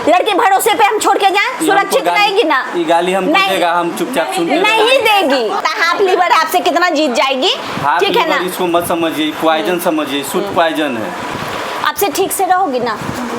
लड़के भरोसे पे हम छोड़ के जाएं? सुरक्षित रहेगी ना? ये गाली हमको देगा, हम चुपचाप सुनते नहीं देगी। हाफ लीवर आपसे कितना जीत जाएगी, ठीक है ना? इसको मत समझिए, पॉइजन समझिए, फूड पॉइजन है। आपसे ठीक से रहोगी ना?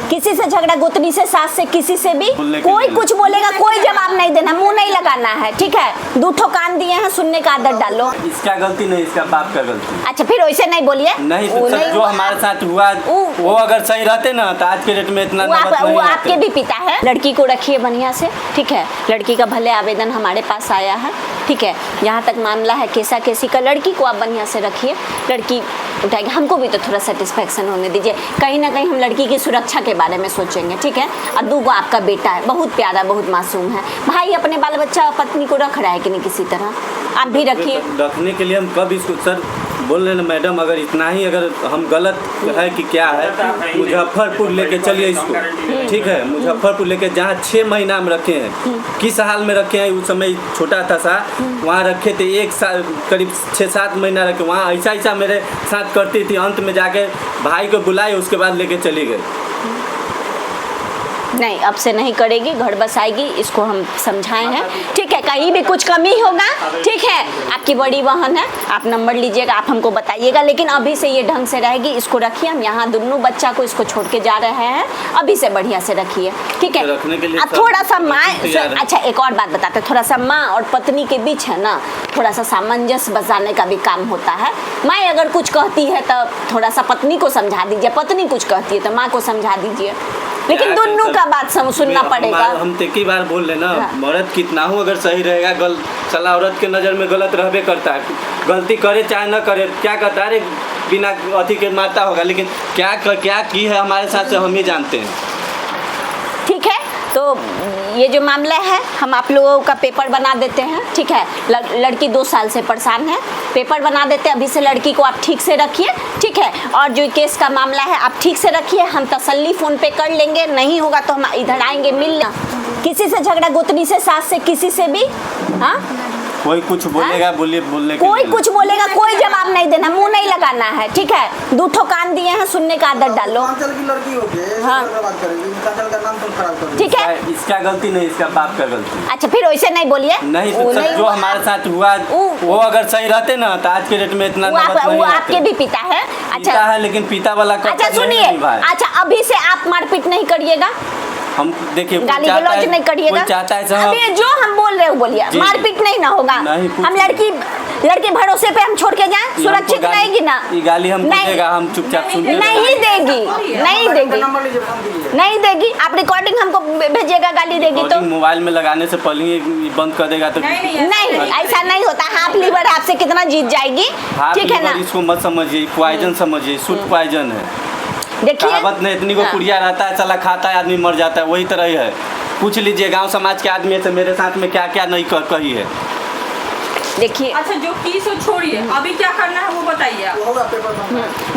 किसी से झगड़ा, गोतनी से, सास से, किसी से भी कोई कुछ बोलेगा, कोई जवाब नहीं देना, मुंह नहीं लगाना है, ठीक है? दूठो कान दिए हैं, सुनने का आदत डालो। इसका गलती नहीं, इसका बाप का गलती। अच्छा, फिर वैसे नहीं बोलिए। नहीं तो जो हमारे साथ हुआ वो अगर सही रहते ना तो आज के डेट में इतना वो आपके भी पिता है। लड़की को रखिए बढ़िया से, ठीक है? लड़की का भले आवेदन हमारे पास आया है, ठीक है? यहाँ तक मामला है केसा केसी का, लड़की को आप बढ़िया से रखिए, लड़की उठाएगी। हमको भी तो थोड़ा सेटिस्फेक्शन होने दीजिए, कहीं ना कहीं हम लड़की की सुरक्षा के बारे में सोचेंगे, ठीक है? और दूगो आपका बेटा है, बहुत प्यारा, बहुत मासूम है। भाई अपने बाल बच्चा पत्नी को रख रहा है कि नहीं किसी तरह? आप भी रखिए। रखने के लिए हम कब इसको सर बोल रहे हैं मैडम, अगर इतना ही अगर हम गलत है कि क्या है, मुजफ्फरपुर लेके चलिए इसको, ठीक है? मुजफ्फरपुर लेके जहाँ 6 महीना में रखे हैं, किस हाल में रखे हैं, उस समय छोटा था सा, वहाँ रखे थे 1 साल करीब 6-7 महीना रखे, वहाँ ऐसा मेरे साथ करती थी। अंत में जाके भाई को बुलाए, उसके बाद लेके चली गई। नहीं, अब से नहीं करेगी, घर बसाएगी, इसको हम समझाए हैं, ठीक है? कहीं भी कुछ कमी होगा, ठीक है? आपकी बड़ी बहन है, आप नंबर लीजिएगा, आप हमको बताइएगा, लेकिन अभी से ये ढंग से रहेगी, इसको रखिए। हम यहाँ दोनों बच्चा को इसको छोड़ के जा रहे हैं, अभी से बढ़िया से रखिए, ठीक है? अब थोड़ा सा माँ, अच्छा एक और बात बताते, थोड़ा सा माँ और पत्नी के बीच है ना, थोड़ा सा सामंजस्य बसाने का भी काम होता है। माँ अगर कुछ कहती है तो थोड़ा सा पत्नी को समझा दीजिए, पत्नी कुछ कहती है तो माँ को समझा दीजिए, लेकिन दोनों का बात सुनना पड़ेगा। हम तो कई बार बोल रहे ना, मर्द कितना हो अगर सही रहेगा, साला औरत के नज़र में गलत रहबे करता है, गलती करे चाहे न करे, क्या कहता है, अरे बिना अथी के मारता होगा, लेकिन क्या की है हमारे साथ से हम ही जानते हैं, ठीक है? तो ये जो मामला है हम आप लोगों का पेपर बना देते हैं, ठीक है? लड़की 2 साल से परेशान है, पेपर बना देते हैं। अभी से लड़की को आप ठीक से रखिए, ठीक है? और जो केस का मामला है आप ठीक से रखिए, हम तसल्ली फ़ोन पे कर लेंगे, नहीं होगा तो हम इधर आएंगे मिलना। किसी से झगड़ा, गोतनी से, सास से, किसी से भी, हाँ? कोई कुछ बोलेगा, बोलने कोई कुछ बोलेगा, कोई जवाब नहीं देना, मुंह नहीं लगाना है, ठीक है? दूठो कान दिए हैं, सुनने का आदत डालो। हाँ, ठीक है? इसका गलती नहीं, इसका बाप का गलती। अच्छा, फिर वैसे नहीं बोलिए। नहीं तो जो हमारे साथ हुआ वो अगर सही रहते ना तो आज के डेट में इतना वो आपके भी पिता है। अच्छा है, लेकिन पिता वाला। अच्छा सुनिए, अच्छा अभी से आप मारपीट नहीं करिएगा, हम देखिए गाली गलौज नहीं करिएगा, अभी जो हम बोल रहे हो बोलिए, मारपीट नहीं ना होगा। हम लड़की भरोसे पे हम छोड़ के जाएं? सुरक्षित रहेगी ना? ये गाली हमको देगा, हम चुपचाप सुनते नहीं देगी, नहीं देगी। आप रिकॉर्डिंग हमको भेजिएगा, गाली देगी तो मोबाइल में लगाने से पहले ही बंद कर देगा तो नहीं, ऐसा नहीं होता। हाफ लीवर आपसे कितना जीत जाएगी, ठीक है ना? इसको मत समझिए, पॉइजन समझिए, फूड पॉइजन है। देखिए कहावत नहीं, इतनी को पुड़िया रहता है, चला खाता है आदमी मर जाता है, वही तरह ही है। पूछ लीजिए गांव समाज के आदमी से मेरे साथ में क्या क्या नहीं कही है। देखिए, अच्छा जो की सो छोड़िए, अभी क्या करना है वो बताइए।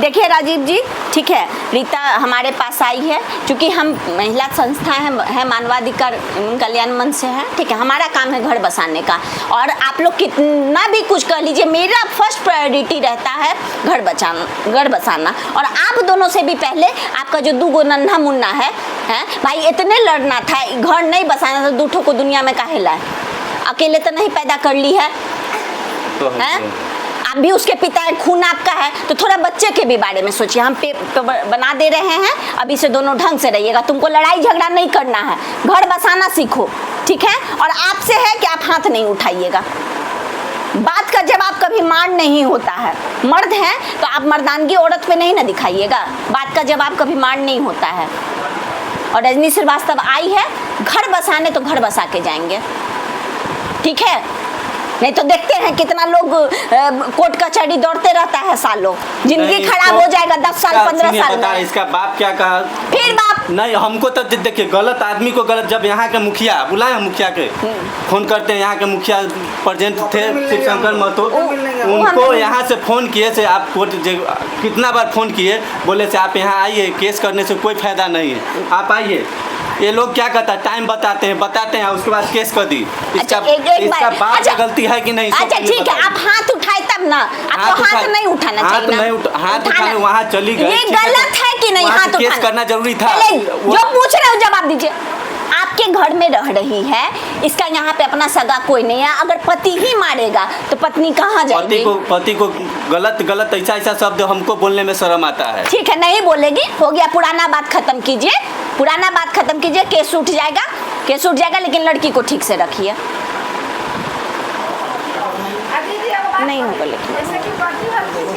देखिए राजीव जी, ठीक है? रीता हमारे पास आई है, क्योंकि हम महिला संस्था है मानवाधिकार कल्याण मंच से है, ठीक है? हमारा काम है घर बसाने का, और आप लोग कितना भी कुछ कर लीजिए, मेरा फर्स्ट प्रायोरिटी रहता है घर बसाना। और आप दोनों से भी पहले आपका जो 2 नन्हा मुन्ना है भाई, इतने लड़ना था, घर नहीं बसाना था, दूठों को दुनिया में काहे लाए? अकेले तो नहीं पैदा कर ली है, आप भी उसके पिता है, खून आपका है, तो थोड़ा बच्चे के भी बारे में सोचिए। हम पेपर बना दे रहे हैं, अभी से दोनों ढंग से रहिएगा, तुमको लड़ाई झगड़ा नहीं करना है, घर बसाना सीखो, ठीक है? और आपसे है कि आप हाथ नहीं उठाइएगा, बात का जवाब कभी मार नहीं होता है। मर्द हैं तो आप मर्दानगी औरत पे नहीं ना दिखाइएगा, बात का जवाब कभी मार नहीं होता है। और रजनी श्रीवास्तव आई है घर बसाने, तो घर बसा के जाएंगे, ठीक है? नहीं तो देखते हैं कितना लोग कोर्ट कचहरी दौड़ते रहता है सालों, जिंदगी खराब हो जाएगा 10 साल 15 साल में। इसका बाप क्या कहा? फिर बाप नहीं, हमको तो देखिए गलत आदमी को गलत, जब यहाँ के मुखिया बुलाए, मुखिया के फोन करते हैं, यहाँ के मुखिया प्रेजेंट थे शिव शंकर महतो, उनको यहाँ से फोन किए से आप कोर्ट कितना बार फोन किए, बोले से आप यहाँ आइए, केस करने से कोई फायदा नहीं है, आप आइए। ये लोग क्या कहता है, टाइम बताते हैं, उसके बाद केस कर दी। इसका बाप की गलती है कि नहीं? अच्छा ठीक है, आप हाथ उठाए तब ना, आपको हाथ नहीं उठाना चाहिए। हाथ उठाने वहाँ चली गई, ये गलत है कि नहीं? हाथ केस करना जरूरी था। जो पूछ रहे हो जवाब दीजिए। घर में रह रही है, इसका यहाँ पे अपना सगा कोई नहीं है। अगर पति ही मारेगा तो पत्नी कहाँ जाएगी? पति को गलत ऐसा शब्द हमको बोलने में शर्म आता है। ठीक है, नहीं बोलेगी, हो गया, पुराना बात खत्म कीजिए, पुराना बात खत्म कीजिए। केस उठ जाएगा, केस उठ जाएगा, लेकिन लड़की को ठीक से रखिए। नहीं होगा लेकिन